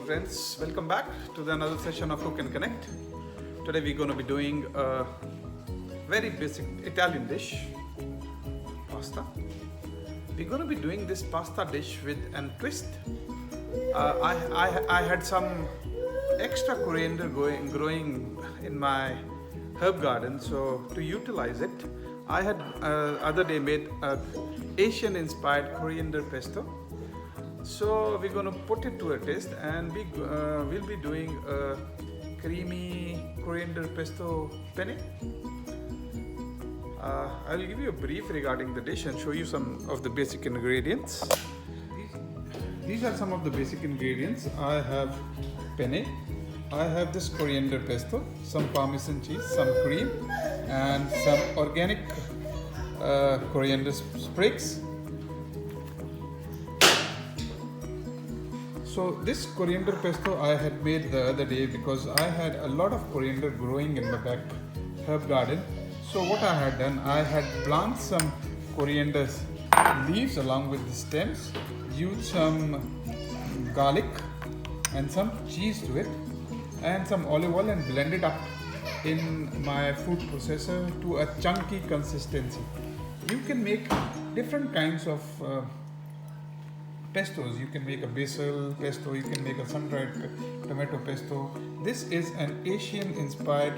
friends, welcome back to another session of Cook and Connect. Today we're going to be doing a very basic Italian dish, pasta. We're going to be doing this pasta dish with a twist. I had some extra coriander growing in my herb garden, so to utilize it, I had other day made a Asian inspired coriander pesto. So we're going to put it to a test, and we'll be doing a creamy coriander pesto penne. I'll give you a brief regarding the dish and show you some of the basic ingredients. These are some of the basic ingredients. I have penne, I have this coriander pesto, some Parmesan cheese, some cream, and some organic coriander sprigs. So this coriander pesto I had made the other day because I had a lot of coriander growing in my back herb garden. So what I had done, I had blanched some coriander leaves along with the stems, used some garlic and some cheese to it, and some olive oil, and blended up in my food processor to a chunky consistency. You can make different kinds of pestos. You can make a basil pesto, you can make a sun-dried tomato pesto. This is an Asian inspired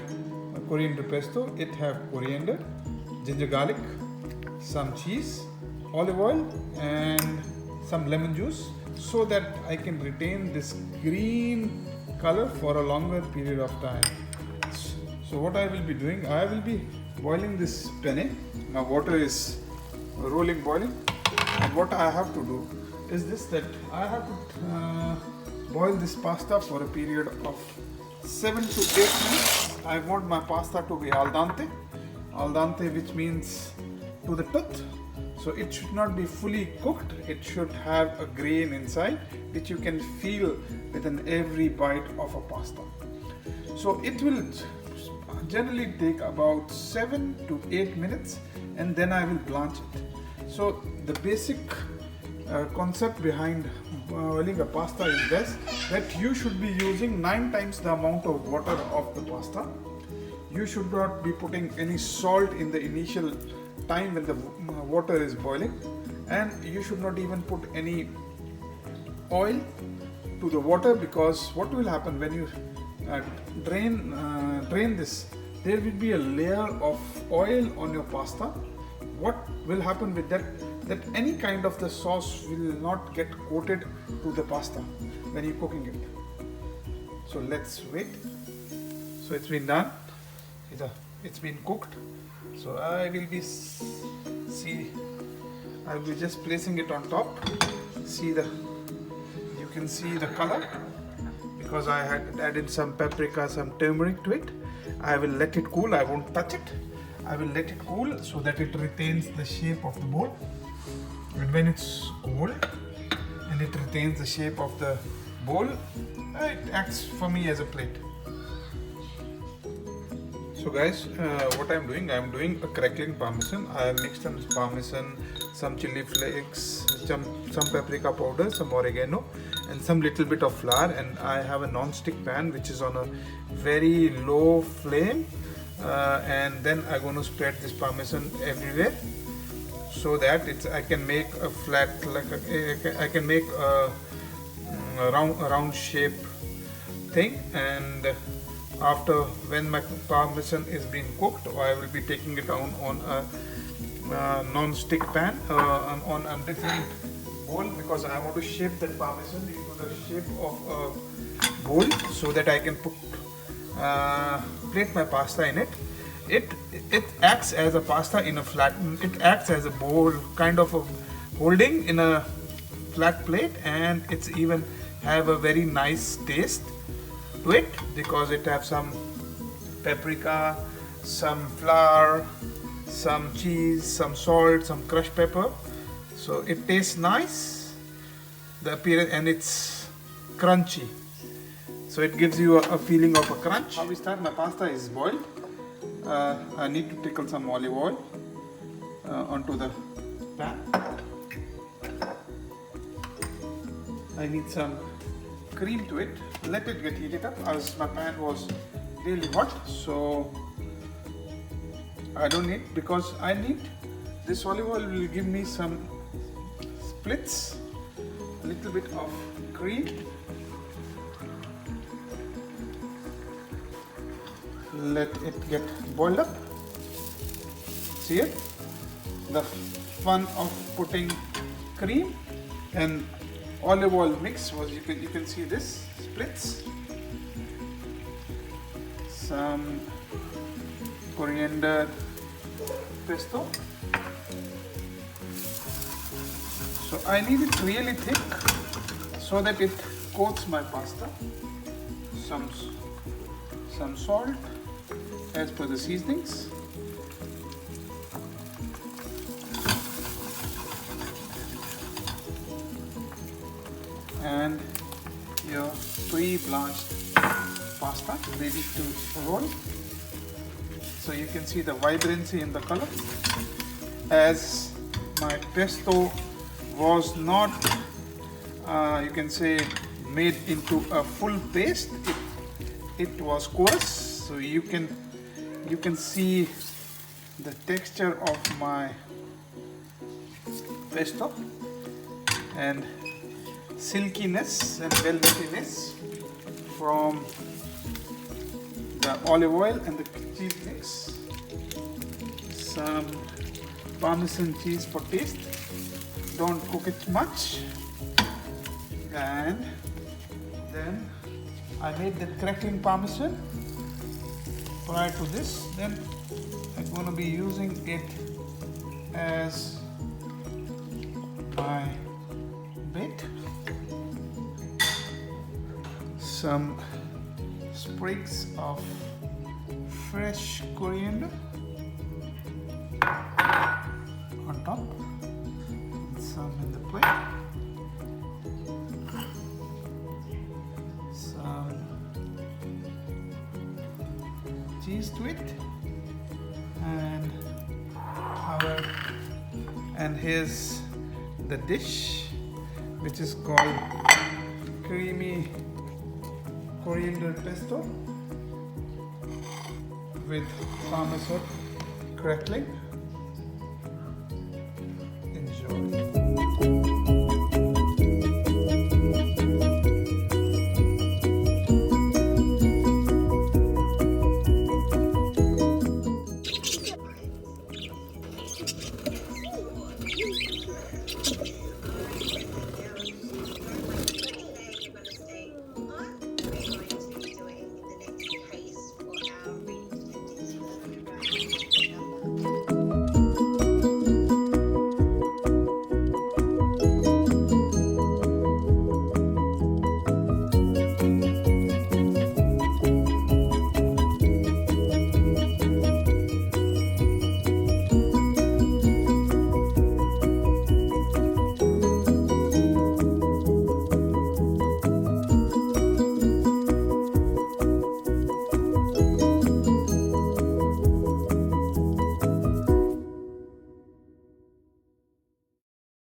coriander pesto. It have coriander, ginger garlic, some cheese, olive oil, and some lemon juice, so that I can retain this green color for a longer period of time. So what I will be doing, I will be boiling this penne. Now water is rolling boiling, and what I have to do is this, that I have to boil this pasta for a period of 7 to 8 minutes. I want my pasta to be al dente, which means to the tooth. So it should not be fully cooked. It should have a grain inside, which you can feel within every bite of a pasta. So it will generally take about 7 to 8 minutes, and then I will blanch it. So the basic concept behind boiling a pasta is this, that you should be using 9 times the amount of water of the pasta. You should not be putting any salt in the initial time when the water is boiling, and you should not even put any oil to the water, because what will happen when you drain this, there will be a layer of oil on your pasta. What will happen with that any kind of the sauce will not get coated to the pasta when you're cooking it. So let's wait. So it's been done, it's been cooked. So I will be just placing it on top. You can see the color, because I had added some paprika, some turmeric to it. I will let it cool. I won't touch it. I will let it cool so that it retains the shape of the bowl. And when it's cold and it retains the shape of the bowl, it acts for me as a plate. So guys, what I'm doing a crackling parmesan. I have mixed some parmesan, some chili flakes, some paprika powder, some oregano, and some little bit of flour. And I have a non-stick pan which is on a very low flame, and then I'm going to spread this parmesan everywhere, so that I can make a flat, I can make a round shape thing. And after, when my parmesan is being cooked, I will be taking it down on a non-stick pan, on a different bowl, because I want to shape that parmesan into the shape of a bowl, so that I can plate my pasta in it. It acts as a pasta in a flat, it acts as a bowl, kind of a holding in a flat plate, and it's even have a very nice taste to it, because it have some paprika, some flour, some cheese, some salt, some crushed pepper. So it tastes nice, the appearance, and it's crunchy. So it gives you a feeling of a crunch. How we start? My pasta is boiled. I need to trickle some olive oil onto the pan. I need some cream to it. Let it get heated up, as my pan was really hot, so I don't need, because I need this olive oil will give me some splits, a little bit of cream. Let it get boiled up. See it? The fun of putting cream and olive oil mix was, you can see this splits. Some coriander pesto. So I need it really thick so that it coats my pasta. Some salt as per the seasonings. And your pre-blanched pasta ready to roll. So you can see the vibrancy in the color. As my pesto was not, you can say, made into a full paste, it was coarse. So you can see the texture of my pesto and silkiness and velvetiness from the olive oil and the cheese mix. Some Parmesan cheese for taste. Don't cook it much. And then I made the crackling Parmesan prior to this. Then I'm going to be using it as my bait. Some sprigs of fresh coriander on top, and some in the plate, some cheese to it, and here's the dish, which is called creamy coriander pesto with Parmesan crackling.